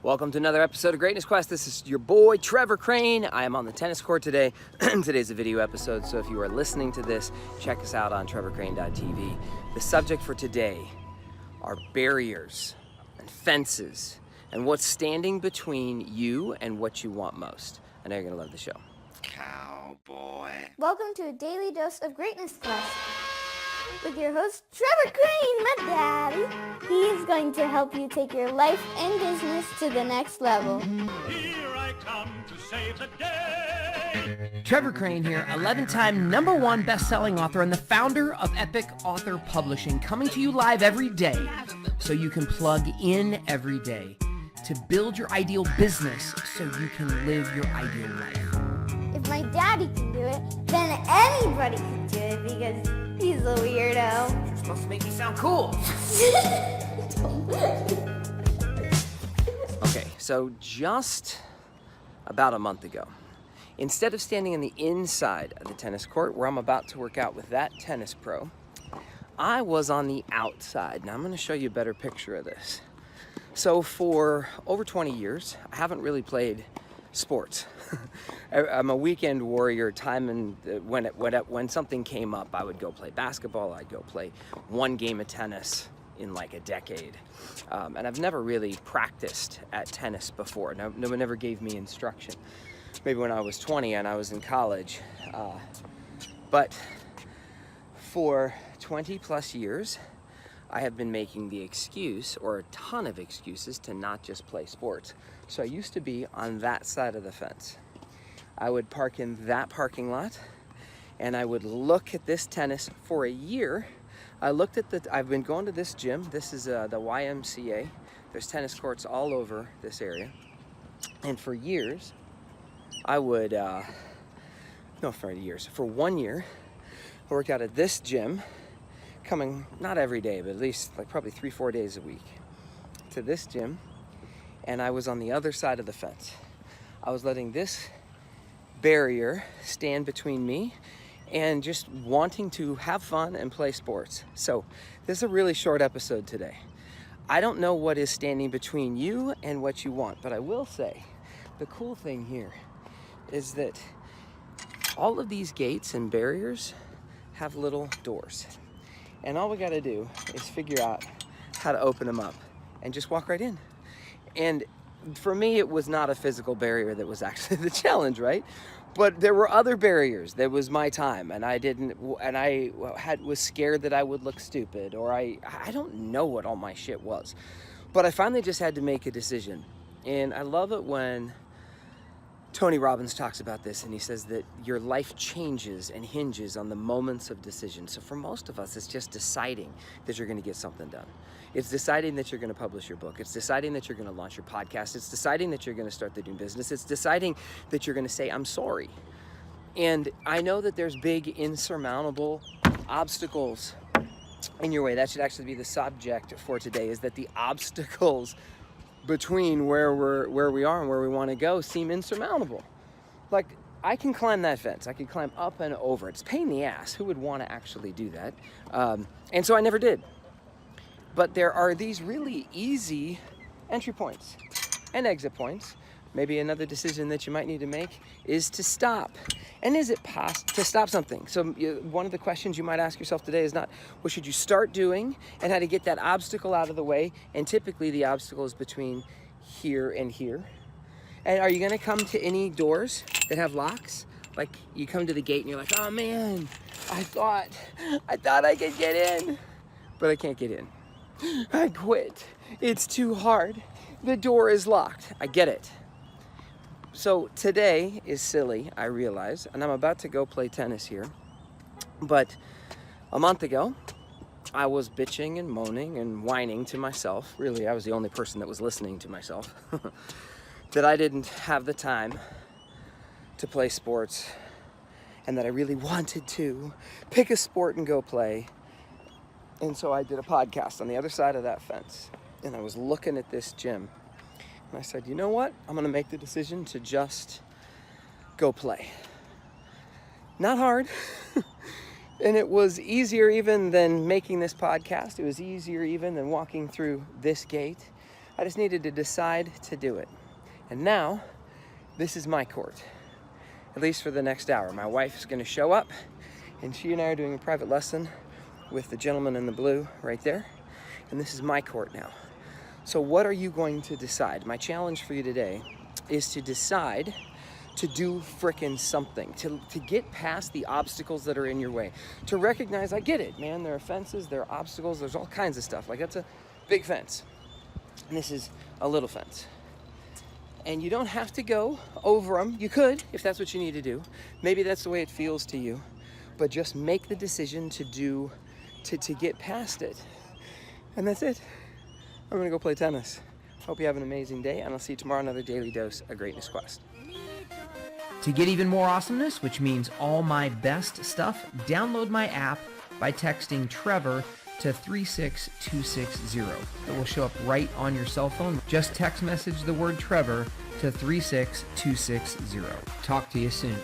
Welcome to another episode of Greatness Quest. This is your boy, Trevor Crane. I am on the tennis court today. Today's a video episode, so if you are listening to this, check us out on trevorcrane.tv. The subject for today are barriers and fences and what's standing between you and what you want most. I know you're going to love the show. Cowboy. Welcome to a daily dose of Greatness Quest with your host, Trevor Crane, my daddy. He is going to help you take your life and business to the next level. Here I come to save the day. Trevor Crane here, 11-time #1 best-selling author and the founder of Epic Author Publishing, coming to you live every day so you can plug in every day to build your ideal business so you can live your ideal life. If my daddy can do it, then anybody can do it because he's a weirdo. You're supposed to make me sound cool. Okay, so just about a month ago, instead of standing on the inside of the tennis court where I'm about to work out with that tennis pro, I was on the outside. Now I'm going to show you a better picture of this. So for over 20 years, I haven't really played sports. I'm a weekend warrior. When something came up, I would go play basketball. I'd go play one game of tennis in like a decade. And I've never really practiced at tennis before. No one ever gave me instruction. Maybe when I was 20 and I was in college. But for 20 plus years, I have been making the excuse, or a ton of excuses, to not just play sports. So I used to be on that side of the fence. I would park in that parking lot and I would look at this tennis for a year. I've been going to this gym. This is the YMCA. There's tennis courts all over this area. And for years, I would, for 1 year, I worked out at this gym, coming not every day, but at least like probably 3-4 days a week to this gym. And I was on the other side of the fence. I was letting this barrier stand between me and just wanting to have fun and play sports. So this is a really short episode today. I don't know what is standing between you and what you want, but I will say the cool thing here is that all of these gates and barriers have little doors. And all we gotta do is figure out how to open them up and just walk right in. And for me, it was not a physical barrier that was actually the challenge, right? But there were other barriers. There was my time, and I was scared that I would look stupid, or I don't know what all my shit was. But I finally just had to make a decision. And I love it when Tony Robbins talks about this, and he says that your life changes and hinges on the moments of decision. So for most of us, it's just deciding that you're going to get something done. It's deciding that you're going to publish your book. It's deciding that you're going to launch your podcast. It's deciding that you're going to start the new business. It's deciding that you're going to say, I'm sorry. And I know that there's big, insurmountable obstacles in your way. That should actually be the subject for today, is that the obstacles between where we are and where we want to go seem insurmountable. Like, I can climb that fence. I can climb up and over. It's a pain in the ass. Who would want to actually do that? And so I never did. But there are these really easy entry points and exit points. Maybe another decision that you might need to make is to stop. And is it possible to stop something? So one of the questions you might ask yourself today is not, what should you start doing and how to get that obstacle out of the way? And typically the obstacle is between here and here. And are you gonna come to any doors that have locks? Like you come to the gate and you're like, oh man, I thought I could get in, but I can't get in. I quit. It's too hard. The door is locked. I get it. So today is silly, I realize, and I'm about to go play tennis here. But a month ago, I was bitching and moaning and whining to myself. Really, I was the only person that was listening to myself. That I didn't have the time to play sports, and that I really wanted to pick a sport and go play. And so I did a podcast on the other side of that fence, and I was looking at this gym, and I said, you know what? I'm gonna make the decision to just go play. Not hard. And it was easier even than making this podcast. It was easier even than walking through this gate. I just needed to decide to do it. And now, this is my court, at least for the next hour. My wife is gonna show up, and she and I are doing a private lesson with the gentleman in the blue right there. And this is my court now. So what are you going to decide? My challenge for you today is to decide to do frickin' something, to get past the obstacles that are in your way, to recognize, I get it, man, there are fences, there are obstacles, there's all kinds of stuff. Like, that's a big fence, and this is a little fence. And you don't have to go over them. You could, if that's what you need to do. Maybe that's the way it feels to you, but just make the decision to get past it. And that's it. I'm gonna go play tennis. Hope you have an amazing day, and I'll see you tomorrow, another daily dose of Greatness Quest. To get even more awesomeness, which means all my best stuff, download my app by texting Trevor to 36260. It will show up right on your cell phone. Just text message the word Trevor to 36260. Talk to you soon.